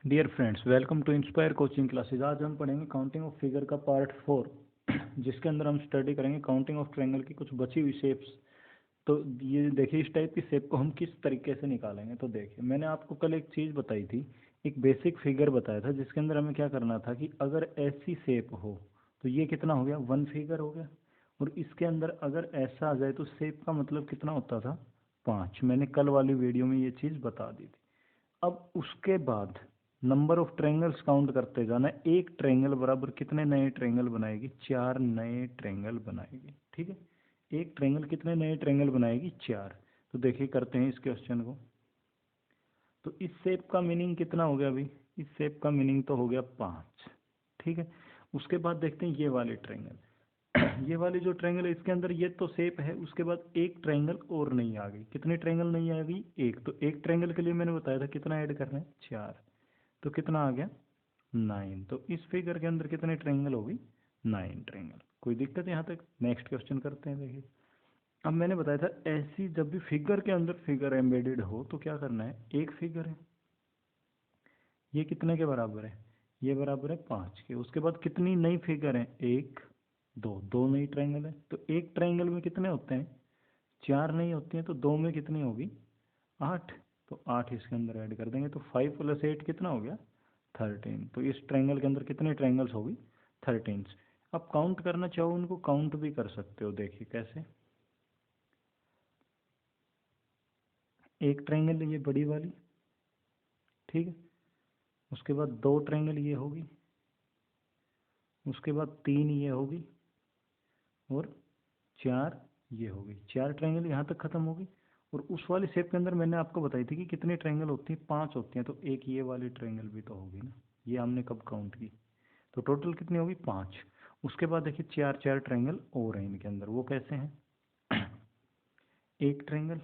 Dear friends, welcome to inspire coaching classes. आज हम पढ़ेंगे काउंटिंग ऑफ फिगर का पार्ट 4, जिसके अंदर हम स्टडी करेंगे काउंटिंग ऑफ ट्रायंगल की कुछ बची हुई शेप्स। तो ये देखिए, इस टाइप की शेप को हम किस तरीके से निकालेंगे। तो देखिए, मैंने आपको कल एक चीज़ बताई थी, एक बेसिक फिगर बताया था, जिसके अंदर हमें क्या करना था कि अगर ऐसी शेप हो तो ये कितना हो गया, वन फिगर हो गया। और इसके अंदर अगर ऐसा आ जाए तो शेप का मतलब कितना होता था, पाँच। मैंने कल वाली वीडियो में ये चीज़ बता दी थी। अब उसके बाद नंबर ऑफ ट्रायंगल्स काउंट करते जाना। एक ट्रायंगल बराबर कितने नए ट्रायंगल बनाएगी, चार नए ट्रायंगल बनाएगी। ठीक है, एक ट्रायंगल कितने नए ट्रायंगल बनाएगी, चार। तो देखिए, करते हैं इस क्वेश्चन को। तो इस शेप का मीनिंग कितना हो गया अभी, इस शेप का मीनिंग तो हो गया पाँच। ठीक है, उसके बाद देखते हैं ये वाले ट्रायंगल। ये वाली जो ट्रायंगल है इसके अंदर ये तो शेप है, उसके बाद एक ट्रायंगल और नहीं आ गई। कितने ट्रायंगल नहीं आ गई, एक। तो एक ट्रायंगल के लिए मैंने बताया था कितना ऐड करना है, चार। तो कितना आ गया, नाइन। तो इस फिगर के अंदर कितने ट्रायंगल हो गई, नाइन ट्रायंगल। कोई दिक्कत यहाँ तक? नेक्स्ट क्वेश्चन करते हैं। देखिए, अब मैंने बताया था ऐसी जब भी फिगर के अंदर फिगर एम्बेडेड हो तो क्या करना है, एक फिगर है, ये कितने के बराबर है, ये बराबर है पाँच के। उसके बाद कितनी नई फिगर है, एक, दो, दो नई ट्रायंगल है। तो एक ट्रायंगल में कितने होते हैं, चार नहीं होती हैं। तो दो में कितनी होगी, आठ। तो आठ इसके अंदर ऐड कर देंगे। तो फाइव प्लस एट कितना हो गया, थर्टीन। तो इस ट्रायंगल के अंदर कितने ट्रायंगल्स होगी, थर्टीन। अब काउंट करना चाहो उनको काउंट भी कर सकते हो। देखिए कैसे, एक ट्रायंगल ये बड़ी वाली, ठीक है। उसके बाद दो ट्रायंगल ये होगी, उसके बाद तीन ये होगी, और चार ये होगी। चार ट्रायंगल यहाँ तक खत्म होगी। और उस वाली शेप के अंदर मैंने आपको बताई थी कि कितने ट्रायंगल होती हैं, पांच होती हैं। तो एक ये वाली ट्रायंगल भी तो होगी ना, ये हमने कब काउंट की। तो टोटल कितनी होगी, पांच। उसके बाद देखिए चार चार ट्रायंगल और हैं इनके अंदर। वो कैसे हैं, एक ट्रायंगल,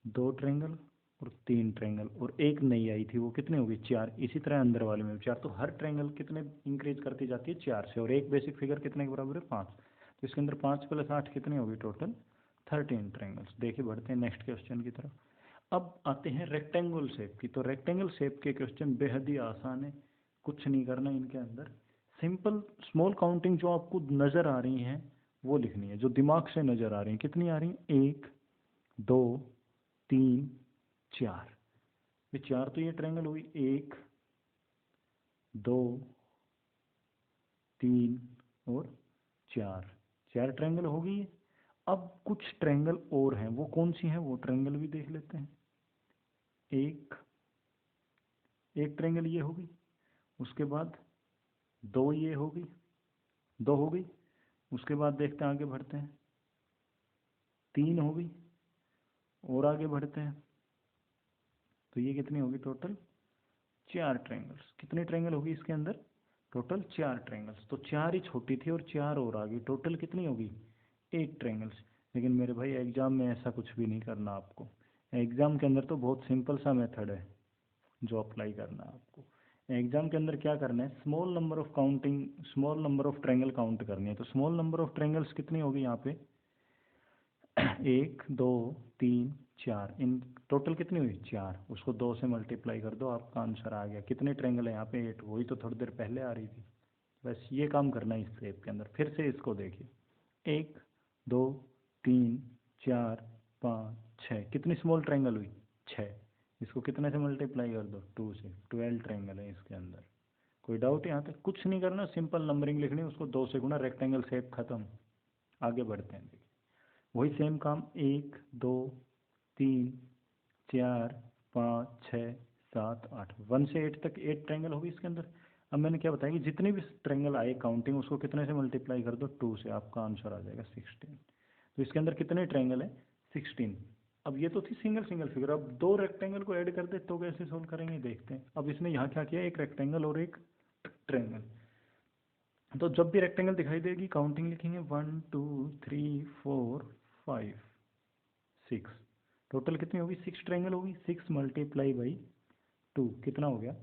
दो ट्रायंगल और तीन ट्रायंगल, और एक नई आई थी, वो कितनी होगी, चार। इसी तरह अंदर वाले में भी चार। तो हर ट्रायंगल कितने इंक्रीज करती जाती है, चार से। और एक बेसिक फिगर कितने के बराबर है, पाँच। तो इसके अंदर पाँच प्लस आठ कितनी होगी, टोटल थर्टीन ट्रायंगल्स। देखिए, बढ़ते हैं नेक्स्ट क्वेश्चन की तरफ। अब आते हैं रेक्टेंगल शेप की। तो रेक्टेंगल शेप के क्वेश्चन बेहद ही आसान है, कुछ नहीं करना इनके अंदर। सिंपल स्मॉल काउंटिंग जो आपको नज़र आ रही हैं वो लिखनी है, जो दिमाग से नज़र आ रही हैं। कितनी आ रही हैं, एक, दो, तीन, चार। ये चार तो ये ट्रायंगल हुई, एक, दो, तीन और चार। चार ट्रायंगल हो गई है। अब कुछ ट्रायंगल और हैं, वो कौन सी हैं, वो ट्रायंगल भी देख लेते हैं। एक, एक ट्रायंगल ये होगी। उसके बाद दो ये होगी, दो हो गई। उसके बाद देखते हैं, आगे बढ़ते हैं, तीन हो गई। और आगे बढ़ते हैं तो ये कितनी होगी, टोटल चार ट्रायंगल्स। कितने ट्रायंगल होगी इसके अंदर, टोटल चार ट्रायंगल्स। तो चार ही छोटी थी और चार और आ गई, टोटल कितनी होगी, एट ट्रायंगल्स। लेकिन मेरे भाई एग्जाम में ऐसा कुछ भी नहीं करना आपको। एग्जाम के अंदर तो बहुत सिंपल सा मेथड है जो अप्लाई करना है आपको। एग्जाम के अंदर क्या करना है, small number of counting, small number of triangle count करनी है। तो स्मॉल नंबर ऑफ ट्रायंगल्स कितनी होगी यहाँ पे, एक, दो, तीन, चार। इन टोटल कितनी हुई, चार। उसको दो से मल्टीप्लाई कर दो, आपका आंसर आ गया। कितने ट्रायंगल है यहाँ पे, एट। वही तो थोड़ी देर पहले आ रही थी। बस ये काम करना है इस शेप के अंदर। फिर से इसको देखिए, एक, दो, तीन, चार, पाँच, छः। कितनी स्मॉल ट्रायंगल हुई, छः। इसको कितने से मल्टीप्लाई कर दो, टू से। 12 ट्रायंगल है इसके अंदर। कोई डाउट यहाँ तक? कुछ नहीं करना, सिंपल नंबरिंग लिखनी है, उसको दो से गुना, रेक्टेंगल शेप खत्म। आगे बढ़ते हैं। देखिए, वही सेम काम, एक, दो, तीन, चार, पाँच, छः, सात, आठ। वन से एट तक एट ट्रायंगल होगी इसके अंदर। अब मैंने क्या बताया कि जितने भी ट्रायंगल आए काउंटिंग, उसको कितने से मल्टीप्लाई कर दो, टू से। आपका आंसर आ जाएगा 16। तो इसके अंदर कितने ट्रायंगल है, 16। अब ये तो थी सिंगल सिंगल फिगर। अब दो रेक्टेंगल को ऐड कर दे तो कैसे सोल्व करेंगे, देखते हैं। अब इसने यहाँ क्या किया, एक रेक्टेंगल और एक ट्रायंगल। तो जब भी रेक्टेंगल दिखाई देगी काउंटिंग लिखेंगे, one, two, three, four, five, six. Total कितनी होगी, सिक्स ट्रायंगल होगी। सिक्स मल्टीप्लाई बाई टू कितना हो गया,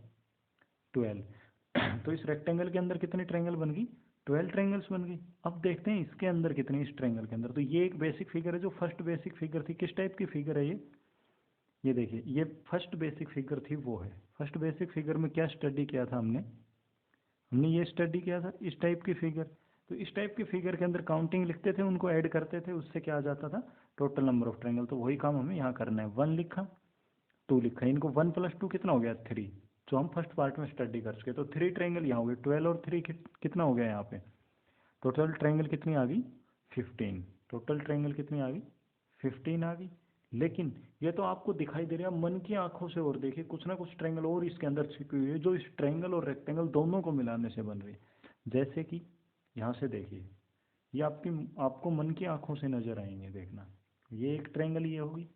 12। तो इस रेक्टेंगल के अंदर कितने ट्रायंगल बन गई, 12 ट्रायंगल्स बन गई। अब देखते हैं इसके अंदर कितने, इस ट्रायंगल के अंदर। तो ये एक बेसिक फिगर है, जो फर्स्ट बेसिक फिगर थी। किस टाइप की फिगर है ये देखिए, ये फर्स्ट बेसिक फिगर थी वो है। फर्स्ट बेसिक फिगर में क्या स्टडी किया था हमने ये स्टडी किया था इस टाइप की फिगर। तो इस टाइप की फिगर के अंदर काउंटिंग लिखते थे, उनको ऐड करते थे, उससे क्या आ जाता था टोटल नंबर ऑफ ट्रायंगल। तो वही काम हमें यहाँ करना है। 1 लिखा, 2 लिखा, इनको 1 + 2 कितना हो गया 3, जो हम फर्स्ट पार्ट में स्टडी कर चुके। तो 3 ट्रायंगल यहाँ हो गए, 12 और 3 कितना हो गया यहाँ पे, टोटल ट्रायंगल कितनी आ गई 15। टोटल ट्रायंगल कितनी आ गई 15 आ गई। लेकिन ये तो आपको दिखाई दे रहा है, मन की आंखों से और देखिए कुछ ना कुछ ट्रायंगल और इसके अंदर छिपी हुई है, जो इस ट्रायंगल और रेक्टेंगल दोनों को मिलाने से बन रही है। जैसे कि यहाँ से देखिए, ये आपको मन की आंखों से नजर आएंगे, देखना। ये एक ट्रायंगल ये होगी,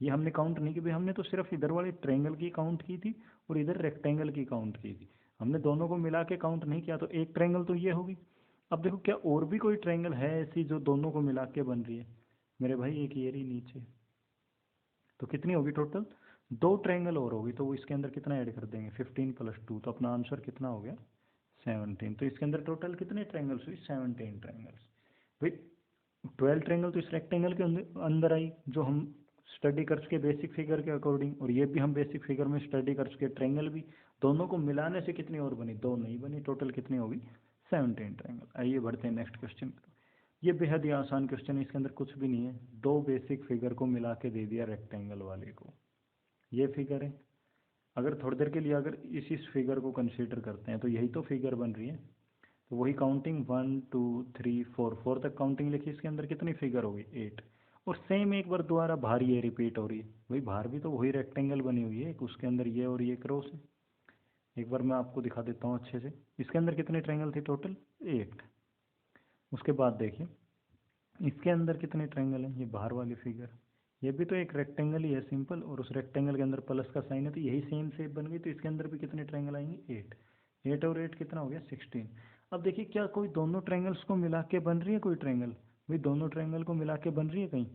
ये हमने काउंट नहीं की भाई, हमने तो सिर्फ इधर वाले ट्रायंगल की काउंट की थी और इधर रेक्टेंगल की काउंट की थी, हमने दोनों को मिला के काउंट नहीं किया। तो एक ट्रायंगल तो ये होगी। अब देखो क्या और भी कोई ट्रायंगल है ऐसी जो दोनों को मिला के बन रही है मेरे भाई, एक ये रही नीचे। तो कितनी होगी टोटल, 2 ट्रायंगल और होगी, तो वो इसके अंदर कितना ऐड कर देंगे 15 + 2, तो अपना आंसर कितना हो गया 17। तो इसके अंदर टोटल कितने ट्रायंगल्स हुई 17 ट्रायंगल्स। भाई 12 ट्रायंगल तो इस रेक्टेंगल के अंदर आई, जो हम स्टडी कर चुके बेसिक फिगर के अकॉर्डिंग, और ये भी हम बेसिक फिगर में स्टडी कर चुके ट्रायंगल भी। दोनों को मिलाने से कितनी और बनी, 2 नहीं बनी, टोटल कितनी होगी 17 ट्रायंगल। आइए बढ़ते हैं नेक्स्ट क्वेश्चन। ये बेहद ही आसान क्वेश्चन है, इसके अंदर कुछ भी नहीं है, 2 बेसिक फिगर को मिला के दे दिया रेक्टेंगल वाले को। ये फिगर है, अगर थोड़ी देर के लिए अगर इस फिगर को कंसीडर करते हैं तो यही तो फिगर बन रही है। तो वही काउंटिंग 1 2 3 4, 4 तक काउंटिंग लिखी, इसके अंदर कितनी फिगर होगी 8। और सेम एक बार दोबारा बाहर ये रिपीट हो रही है, वही बाहर भी तो वही रेक्टेंगल बनी हुई है, उसके अंदर ये और ये क्रॉस है। एक बार मैं आपको दिखा देता हूँ अच्छे से, इसके अंदर कितने ट्रायंगल थे टोटल 8। उसके बाद देखिए इसके अंदर कितने ट्रायंगल हैं, ये बाहर वाली फिगर, ये भी तो एक रेक्टेंगल ही है सिंपल, और उस रेक्टेंगल के अंदर प्लस का साइन है, तो यही सेम शेप बन गई। तो इसके अंदर भी कितने ट्रायंगल आएंगे 8, 8 और 8 कितना हो गया 16। अब देखिए क्या कोई दोनों ट्रायंगल्स को मिला के बन रही है कोई ट्रायंगल, भाई दोनों ट्रायंगल को मिला के बन रही है कहीं,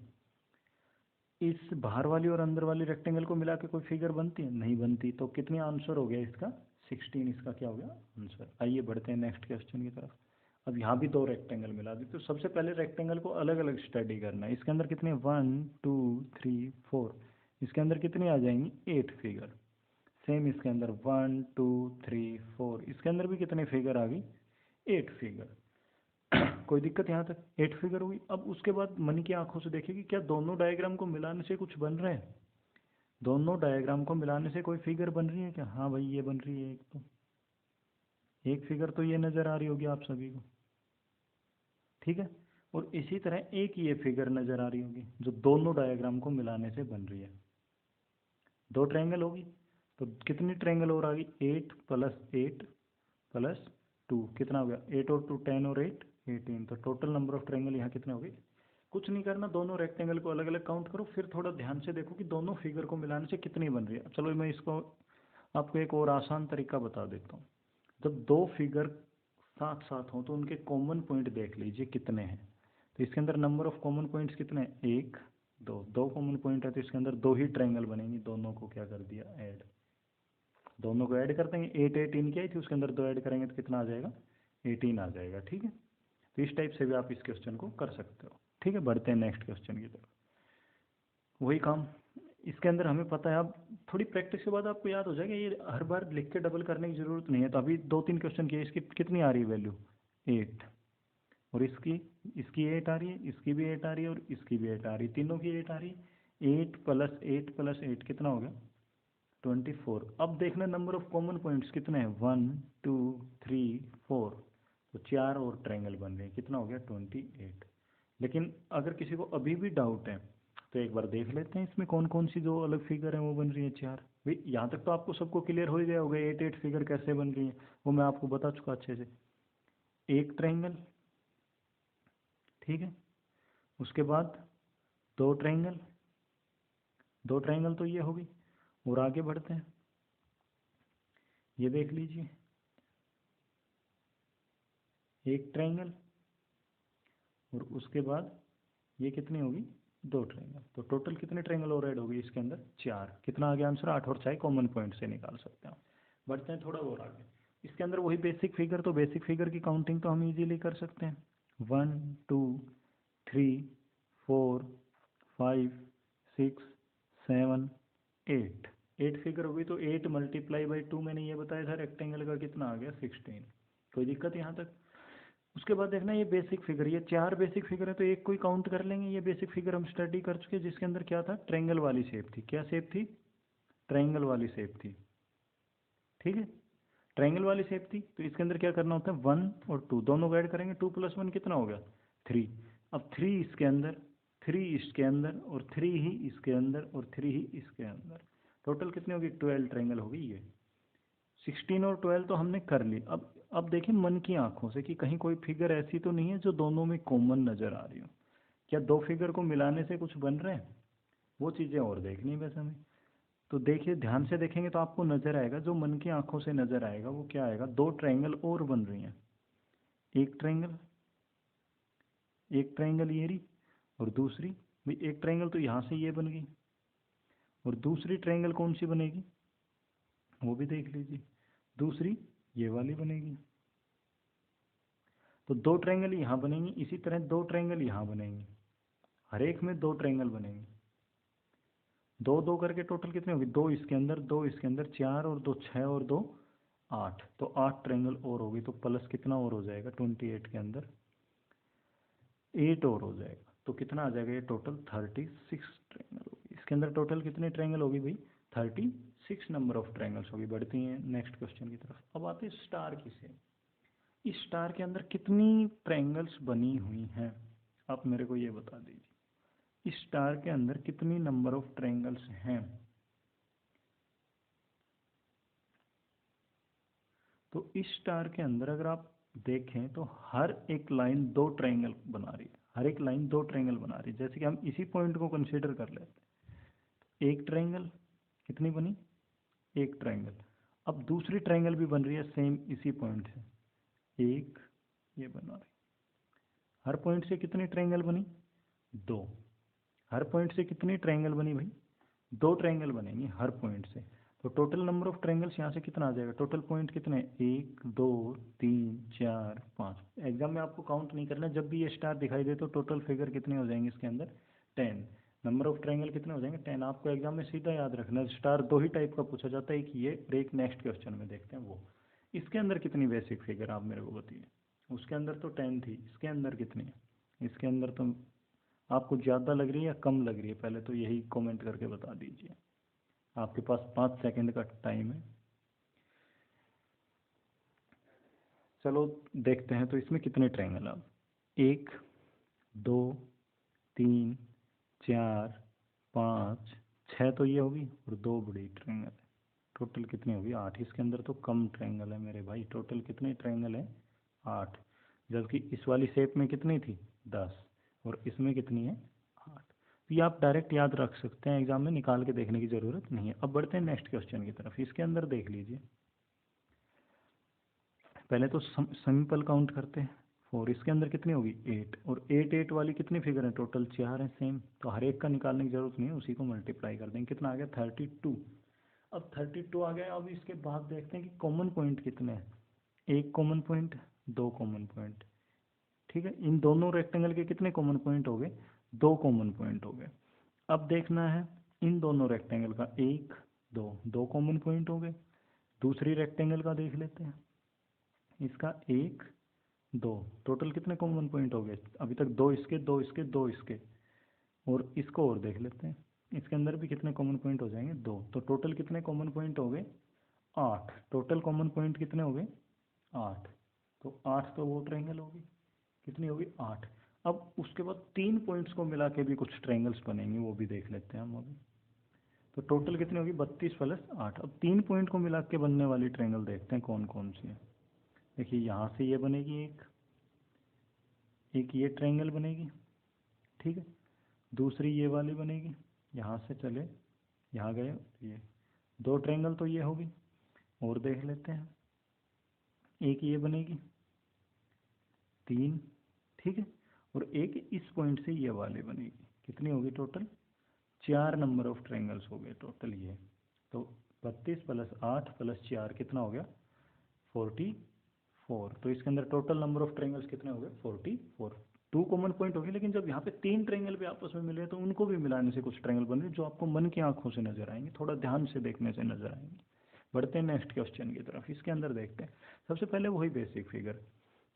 इस बाहर वाली और अंदर वाली रेक्टेंगल को मिला के कोई फिगर बनती है, नहीं बनती। तो कितनी आंसर हो गया इसका 16, इसका क्या हो गया आंसर। आइए बढ़ते हैं नेक्स्ट क्वेश्चन की तरफ। अब यहाँ भी 2 रेक्टेंगल मिला दी, तो सबसे पहले रेक्टेंगल को अलग अलग स्टडी करना है। इसके अंदर कितने 1 2 3 4, इसके अंदर कितनी आ जाएंगी 8 फिगर। सेम इसके अंदर 1 2 3 4, इसके अंदर भी कितने फिगर आ गई 8 फिगर। कोई दिक्कत यहाँ तक 8 फिगर हुई। अब उसके बाद मन की आंखों से देखिए कि क्या दोनों डायग्राम को मिलाने से कुछ बन रहा है, दोनों डायग्राम को मिलाने से कोई फिगर बन रही है क्या। हाँ भाई ये बन रही है, एक तो एक फिगर तो ये नज़र आ रही होगी आप सभी को, ठीक है। और इसी तरह एक ये फिगर नज़र आ रही होगी जो दोनों डायग्राम को मिलाने से बन रही है। 2 ट्रायंगल होगी, तो कितनी ट्रायंगल और आ गई 8 + 8 + 2, कितना हो गया 8 और 2 10 और 8 18। तो टोटल नंबर ऑफ ट्रायंगल यहाँ कितने हो गए। कुछ नहीं करना, दोनों रेक्टेंगल को अलग अलग काउंट करो, फिर थोड़ा ध्यान से देखो कि दोनों फिगर को मिलाने से कितनी बन रही है। चलो मैं इसको आपको एक और आसान तरीका बता देता हूँ। जब 2 फिगर साथ साथ हों तो उनके कॉमन पॉइंट देख लीजिए कितने हैं। तो इसके अंदर नंबर ऑफ कॉमन पॉइंट्स कितने हैं 1 2, 2 कॉमन पॉइंट है, तो इसके अंदर 2 ही ट्रायंगल बनेंगे, दोनों को क्या कर दिया ऐड, दोनों को ऐड कर देंगे। 8 18 की आई थी, उसके अंदर 2 ऐड करेंगे तो कितना आ जाएगा 18 आ जाएगा, ठीक है। तो इस टाइप से भी आप इस क्वेश्चन को कर सकते हो, ठीक है। बढ़ते हैं नेक्स्ट क्वेश्चन की तरफ। वही काम इसके अंदर हमें पता है, अब थोड़ी प्रैक्टिस के बाद आपको याद हो जाएगा, ये हर बार लिख के डबल करने की जरूरत नहीं है। तो अभी 2 3 क्वेश्चन किए, इसकी कितनी आ रही है वैल्यू 8, और इसकी इसकी 8 आ रही है, इसकी भी 8 आ रही है, और इसकी भी 8 आ रही है, तीनों की 8 आ रही है। 8 + 8 + 8 कितना हो गया 24। अब देखना नंबर ऑफ कॉमन पॉइंट्स कितने हैं 1 2 3 4, तो 4 और ट्रायंगल बन रहे हैं, कितना हो गया 28। लेकिन अगर किसी को अभी भी डाउट है तो एक बार देख लेते हैं इसमें कौन कौन सी जो अलग फिगर है वो बन रही है 4। भाई यहाँ तक तो आपको सबको क्लियर हो ही गया होगा 8 8 फिगर कैसे बन रही है, वो मैं आपको बता चुका अच्छे से। एक ट्रायंगल, ठीक है, उसके बाद 2 ट्रायंगल, 2 ट्रायंगल तो ये होगी। और आगे बढ़ते हैं, ये देख लीजिए एक ट्रायंगल, और उसके बाद ये कितनी होगी 2 ट्रायंगल। तो टोटल कितने ट्रायंगल और ऐड होगी इसके अंदर 4, कितना आ गया आंसर 8, और चाहे कॉमन पॉइंट से निकाल सकते हैं। बढ़ते हैं थोड़ा और आगे, इसके अंदर वही बेसिक फिगर, तो बेसिक फिगर की काउंटिंग तो हम इजीली कर सकते हैं 1 2 3 4 5 6 7 8, 8 फिगर होगी तो 8 मल्टीप्लाई बाई 2 मैंने ये बताया था रेक्टेंगल का कितना आ गया 16। कोई दिक्कत यहाँ तक? उसके बाद देखना ये बेसिक फिगर, ये 4 बेसिक फिगर है तो एक कोई काउंट कर लेंगे। ये बेसिक फिगर हम स्टडी कर चुके जिसके अंदर क्या था, ट्रायंगल वाली शेप थी। क्या शेप थी? ट्रायंगल वाली शेप थी। ठीक है, ट्रायंगल वाली शेप थी तो इसके अंदर क्या करना होता है 1 और 2 दोनों को ऐड करेंगे, 2 + 1 कितना हो गया 3। अब 3 इसके अंदर, 3 इसके अंदर और 3 ही इसके अंदर और 3 ही इसके अंदर, टोटल कितनी होगी 12 ट्रायंगल होगी। ये 16 और 12 तो हमने कर ली। अब देखें मन की आंखों से कि कहीं कोई फिगर ऐसी तो नहीं है जो दोनों में कॉमन नज़र आ रही हो। क्या दो फिगर को मिलाने से कुछ बन रहे हैं? वो चीज़ें और देखनी है वैसे हमें। तो देखिए ध्यान से देखेंगे तो आपको नज़र आएगा, जो मन की आंखों से नज़र आएगा वो क्या आएगा, 2 ट्रायंगल और बन रही हैं। एक ट्रायंगल, एक ट्रायंगल ये रही, और दूसरी भाई एक ट्रायंगल तो यहाँ से ये बन गई, और दूसरी ट्रायंगल कौन सी बनेगी वो भी देख लीजिए, दूसरी ये वाली बनेगी। तो 2 ट्रायंगल यहाँ बनेंगी, इसी तरह 2 ट्रायंगल यहाँ बनेंगी, हर एक में 2 ट्रायंगल बनेंगे। 2 2 करके टोटल कितने होगी, 2 इसके अंदर, 2 इसके अंदर, 4 और 2 6 और 2 8, तो 8 ट्रायंगल और होगी। तो प्लस कितना और हो जाएगा 28 के अंदर 8 और हो जाएगा, तो कितना आ जाएगा ये टोटल 36 ट्रायंगल होगी। इसके अंदर टोटल कितने ट्रायंगल होगी भाई 36 नंबर ऑफ ट्रायंगल्स होगी। बढ़ती हैं नेक्स्ट क्वेश्चन की तरफ। अब आते हैं स्टार की से, इस स्टार के अंदर कितनी ट्रायंगल्स बनी हुई हैं आप मेरे को ये बता दीजिए। इस स्टार के अंदर कितनी नंबर ऑफ ट्रायंगल्स हैं? तो इस स्टार के अंदर अगर आप देखें तो हर एक लाइन 2 ट्रायंगल बना रही है, हर एक लाइन 2 ट्रायंगल बना रही है। जैसे कि हम इसी पॉइंट को कंसीडर कर लेते हैं, एक ट्रायंगल कितनी बनी, एक ट्रायंगल। अब दूसरी ट्रायंगल भी बन रही है सेम इसी पॉइंट से, एक ये बना रही। हर पॉइंट से कितनी ट्रायंगल बनी 2। हर पॉइंट से कितनी ट्रायंगल बनी भाई 2 ट्रायंगल बनेंगी हर पॉइंट से। तो टोटल नंबर ऑफ ट्रायंगल्स यहाँ से कितना आ जाएगा, टोटल पॉइंट कितने 1 2 3 4 5। एग्जाम में आपको काउंट नहीं करना, जब भी ये स्टार दिखाई दे तो टोटल फिगर कितने हो जाएंगे इसके अंदर 10। नंबर ऑफ ट्रायंगल कितने हो जाएंगे 10। आपको एग्जाम में सीधा याद रखना, स्टार 2 ही टाइप का पूछा जाता है, एक ये और एक नेक्स्ट क्वेश्चन में देखते हैं वो। इसके अंदर कितनी बेसिक फिगर आप मेरे को बताइए। उसके अंदर तो 10 थी, इसके अंदर कितनी है? इसके अंदर तो आपको ज़्यादा लग रही है या कम लग रही है, पहले तो यही कमेंट करके बता दीजिए। आपके पास 5 सेकंड का टाइम है। चलो देखते हैं तो इसमें कितने ट्रायंगल अब 1 2 3 4 5 6 तो ये होगी और 2 बड़ी ट्रायंगल है, टोटल कितनी होगी 8। इसके अंदर तो कम ट्रायंगल है मेरे भाई, टोटल कितने ट्रायंगल है 8। जबकि इस वाली शेप में कितनी थी 10 और इसमें कितनी है 8। तो ये आप डायरेक्ट याद रख सकते हैं, एग्जाम में निकाल के देखने की ज़रूरत नहीं है। अब बढ़ते हैं नेक्स्ट क्वेश्चन की तरफ। इसके अंदर देख लीजिए, पहले तो सिंपल काउंट करते हैं 4। इसके अंदर कितनी होगी 8 और 8 8 वाली कितनी फिगर है टोटल 4 है सेम, तो हर एक का निकालने की जरूरत नहीं है, उसी को मल्टीप्लाई कर देंगे। कितना आ गया 32। अब 32 आ गया। अब इसके बाद देखते हैं कि कॉमन पॉइंट कितने हैं, एक कॉमन पॉइंट, दो कॉमन पॉइंट। ठीक है, इन दोनों रेक्टेंगल के कितने कॉमन पॉइंट हो गए 2 कॉमन पॉइंट हो गए। अब देखना है इन दोनों रेक्टेंगल का 1 2 2 कॉमन पॉइंट हो गए। दूसरी रेक्टेंगल का देख लेते हैं, इसका 1 2 टोटल कितने कॉमन पॉइंट हो गए अभी तक, 2 इसके 2 इसके 2 इसके, और इसको और देख लेते हैं, इसके अंदर भी कितने कॉमन पॉइंट हो जाएंगे 2। तो टोटल कितने कॉमन पॉइंट हो गए 8। टोटल कॉमन पॉइंट कितने हो गए 8। तो 8 तो वो ट्रायंगल होगी, कितनी होगी 8। अब उसके बाद 3 पॉइंट्स को मिला के भी कुछ ट्रायंगल्स बनेंगे, वो भी देख लेते हैं हम अभी। तो टोटल कितनी होगी 32 + 8। अब 3 पॉइंट को मिला के बनने वाली ट्रायंगल देखते हैं कौन कौन सी है। देखिए यहाँ से ये बनेगी एक ये ट्रायंगल बनेगी, ठीक है। दूसरी ये वाली बनेगी, यहाँ से चले यहाँ गए, ये 2 ट्रायंगल तो ये होगी। और देख लेते हैं, एक ये बनेगी 3, ठीक है। और एक इस पॉइंट से ये वाली बनेगी, कितनी होगी टोटल 4 नंबर ऑफ ट्रायंगल्स हो गए टोटल ये। तो 32 + 8 + 4 कितना हो गया 44। तो इसके अंदर टोटल नंबर ऑफ ट्रायंगल्स कितने हो गए 44। 2 कॉमन पॉइंट हो गए, लेकिन जब यहाँ पे 3 ट्रायंगल भी आपस में मिले तो उनको भी मिलाने से कुछ ट्रायंगल बन रहे जो आपको मन की आंखों से नजर आएंगे, थोड़ा ध्यान से देखने से नजर आएंगे। बढ़ते हैं नेक्स्ट क्वेश्चन की तरफ। इसके अंदर देखते हैं सबसे पहले वही बेसिक फिगर,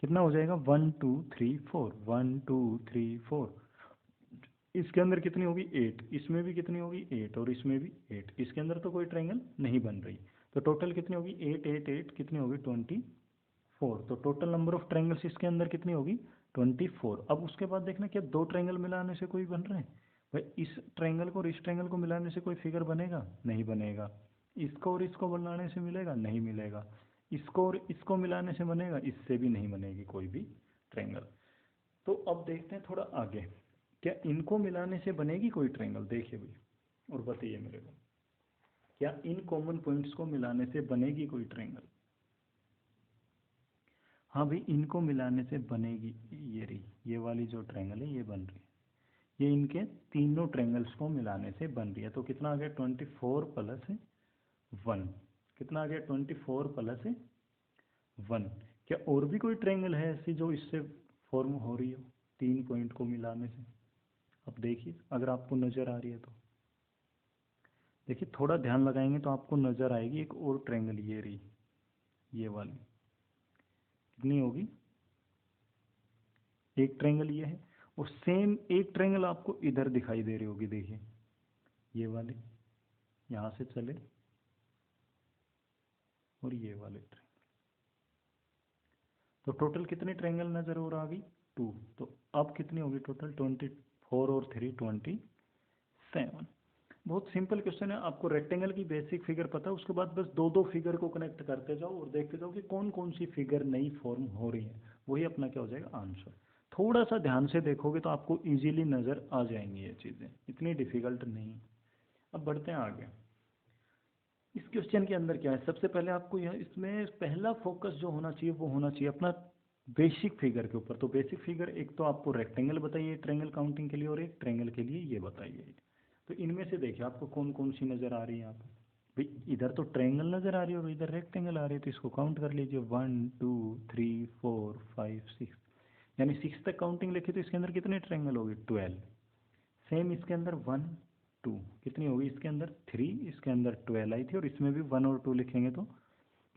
कितना हो जाएगा 1 2 3 4, 1 2 3 4। इसके अंदर कितनी होगी 8, इसमें भी कितनी होगी 8, और इसमें भी 8। इसके अंदर तो कोई ट्रायंगल नहीं बन रही, तो टोटल कितनी होगी 8 8 8, कितनी होगी 24। तो टोटल नंबर ऑफ ट्रायंगल्स इसके अंदर कितनी होगी 24। अब उसके बाद देखना क्या 2 ट्रायंगल मिलाने से कोई बन रहे हैं? भाई इस ट्रायंगल को और इस ट्रायंगल को मिलाने से कोई फिगर बनेगा? नहीं बनेगा। इसको और इसको मिलाने से मिलेगा? नहीं मिलेगा। इसको और इसको मिलाने से बनेगा? इससे भी नहीं बनेगी कोई भी ट्रायंगल। तो अब देखते हैं थोड़ा आगे, क्या इनको मिलाने से बनेगी कोई ट्रायंगल? देखिए भाई और बताइए मेरे को, क्या इन कॉमन पॉइंट्स को मिलाने से बनेगी कोई ट्रायंगल? हाँ भाई इनको मिलाने से बनेगी। ये रही, ये वाली जो ट्रायंगल है ये बन रही है, ये इनके तीनों ट्रायंगल्स को मिलाने से बन रही है। तो कितना आ गया 24 प्लस 1, कितना आ गया 24 प्लस 1। क्या और भी कोई ट्रायंगल है ऐसी जो इससे फॉर्म हो रही हो 3 पॉइंट को मिलाने से? अब देखिए अगर आपको नज़र आ रही है तो देखिए, थोड़ा ध्यान लगाएंगे तो आपको नज़र आएगी एक और ट्रायंगल, ये रही, ये वाली। कितनी होगी? एक ट्रायंगल ये है, और सेम एक ट्रायंगल आपको इधर दिखाई दे रही होगी, देखिए ये वाली, यहाँ से चले और ये वाले ट्रायंगल। तो टोटल कितने ट्रायंगल नज़र और आ गई 2। तो अब कितनी होगी टोटल 24 और 3 27। बहुत सिंपल क्वेश्चन है। आपको रेक्टेंगल की बेसिक फिगर पता है, उसके बाद बस दो दो फिगर को कनेक्ट करते जाओ और देखते जाओ कि कौन कौन सी फिगर नई फॉर्म हो रही है, वही अपना क्या हो जाएगा आंसर। थोड़ा सा ध्यान से देखोगे तो आपको इजीली नज़र आ जाएंगी ये चीज़ें, इतनी डिफिकल्ट नहीं। अब बढ़ते हैं आगे। इस क्वेश्चन के अंदर क्या है, सबसे पहले आपको यह इसमें पहला फोकस जो होना चाहिए वो होना चाहिए अपना बेसिक फिगर के ऊपर। तो बेसिक फिगर एक तो आपको रेक्टेंगल बताइए ट्रायंगल काउंटिंग के लिए, और एक ट्रायंगल के लिए ये बताइए। तो इनमें से देखिए आपको कौन कौन सी नज़र आ रही है यहाँ पे? भाई इधर तो ट्रायंगल नज़र आ रही है और इधर रेक्टेंगल आ रही है, तो इसको काउंट कर लीजिए 1 2 3 4 5 6, यानी 6 तक काउंटिंग लिखी तो इसके अंदर कितने ट्रायंगल होगी 12। सेम इसके अंदर 1 2, कितनी होगी इसके अंदर 3, इसके अंदर 12 आई थी, और इसमें भी 1 और 2 लिखेंगे तो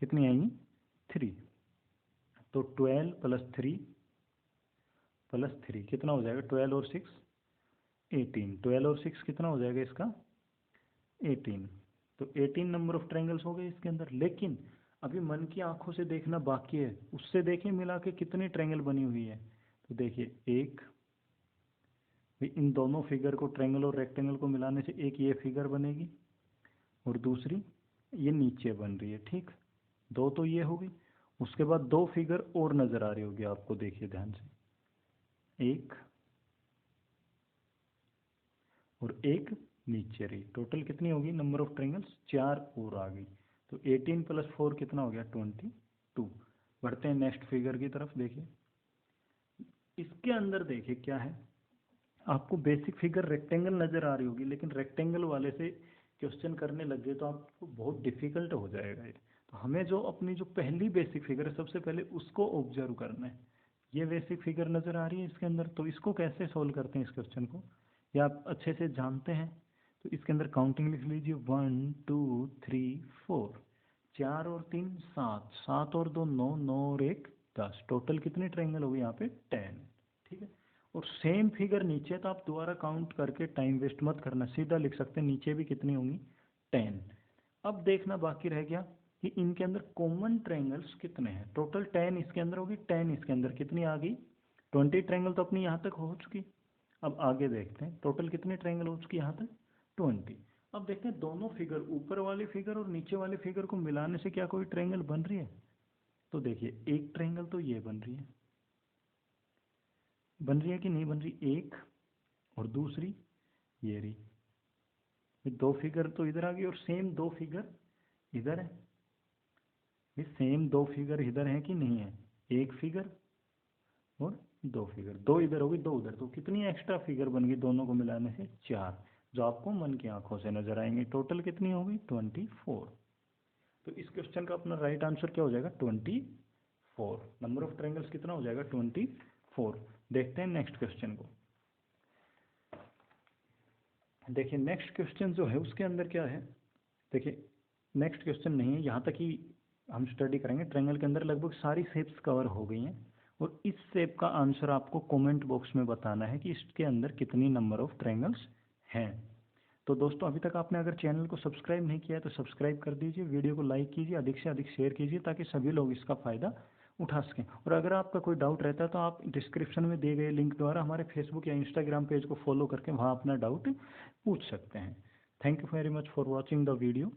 कितनी आएंगी 3। तो 12 प्लस 3 प्लस 3 कितना हो जाएगा 12 और 6 18। 12 और 6 कितना हो जाएगा इसका 18। तो 18 नंबर ऑफ ट्रायंगल्स हो गए इसके अंदर। लेकिन अभी मन की आंखों से देखना बाकी है, उससे देखिए मिला के कितनी ट्रायंगल बनी हुई है। तो देखिए एक, इन दोनों फिगर को ट्रायंगल और रेक्टेंगल को मिलाने से एक ये फिगर बनेगी और दूसरी ये नीचे बन रही है, ठीक। दो तो ये होगी, उसके बाद दो फिगर और नजर आ रही होगी आपको, देखिए ध्यान से, एक और एक नीचे रही। टोटल कितनी होगी नंबर ऑफ ट्रायंगल्स 4 और आ गई। तो 18 प्लस 4 कितना हो गया 22। बढ़ते हैं नेक्स्ट फिगर की तरफ। देखिए इसके अंदर देखिए क्या है, आपको बेसिक फिगर रेक्टेंगल नज़र आ रही होगी, लेकिन रेक्टेंगल वाले से क्वेश्चन करने लग गए तो आपको बहुत डिफिकल्ट हो जाएगा ये। तो हमें जो अपनी जो पहली बेसिक फिगर है सबसे पहले उसको ऑब्जर्व करना है। ये बेसिक फिगर नज़र आ रही है इसके अंदर, तो इसको कैसे सोल्व करते हैं इस क्वेश्चन को, ये आप अच्छे से जानते हैं। तो इसके अंदर काउंटिंग लिख लीजिए 1 2 3 4, 4 और 3 7, 7 और 2 9, 9 और 1 10। टोटल कितने ट्रायंगल हो गए यहाँ पे 10, ठीक है। और सेम फिगर नीचे, तो आप दोबारा काउंट करके टाइम वेस्ट मत करना, सीधा लिख सकते हैं नीचे भी कितनी होंगी 10। अब देखना बाकी रह गया कि इनके अंदर कॉमन ट्रायंगल्स कितने हैं। टोटल 10 इसके अंदर होगी, 10 इसके अंदर, कितनी आ गई 20 ट्रायंगल तो अपनी यहाँ तक हो चुकी। अब आगे देखते हैं टोटल कितने ट्रायंगल हो चुकी यहाँ तक 20। अब देखते हैं दोनों फिगर, ऊपर वाले फिगर और नीचे वाले फिगर को मिलाने से क्या कोई ट्रायंगल बन रही है? तो देखिए एक ट्रायंगल तो ये बन रही है कि नहीं बन रही, एक, और दूसरी ये रही। ये दो फिगर तो इधर आ गई और सेम दो फिगर इधर है। ये सेम दो फिगर इधर है कि नहीं है, एक फिगर और दो फिगर, दो इधर होगी दो उधर, तो कितनी एक्स्ट्रा फिगर बन गई दोनों को मिलाने से 4, जो आपको मन की आंखों से नजर आएंगे। टोटल कितनी होगी 24। तो इस क्वेश्चन का अपना राइट आंसर क्या हो जाएगा 24। नंबर ऑफ ट्रायंगल्स कितना हो जाएगा 24। देखते हैं नेक्स्ट क्वेश्चन को। देखिए नेक्स्ट क्वेश्चन जो है उसके अंदर क्या है, देखिए नेक्स्ट क्वेश्चन नहीं है, यहाँ तक ही हम स्टडी करेंगे। ट्रायंगल के अंदर लगभग सारी शेप्स कवर हो गई हैं और इस शेप का आंसर आपको कमेंट बॉक्स में बताना है कि इसके अंदर कितनी नंबर ऑफ ट्रायंगल्स हैं। तो दोस्तों अभी तक आपने अगर चैनल को सब्सक्राइब नहीं किया है तो सब्सक्राइब कर दीजिए, वीडियो को लाइक कीजिए, अधिक से अधिक शेयर कीजिए ताकि सभी लोग इसका फ़ायदा उठा सकें। और अगर आपका कोई डाउट रहता है तो आप डिस्क्रिप्शन में दिए गए लिंक द्वारा हमारे फेसबुक या इंस्टाग्राम पेज को फॉलो करके वहाँ अपना डाउट पूछ सकते हैं। Thank you very much for watching the video.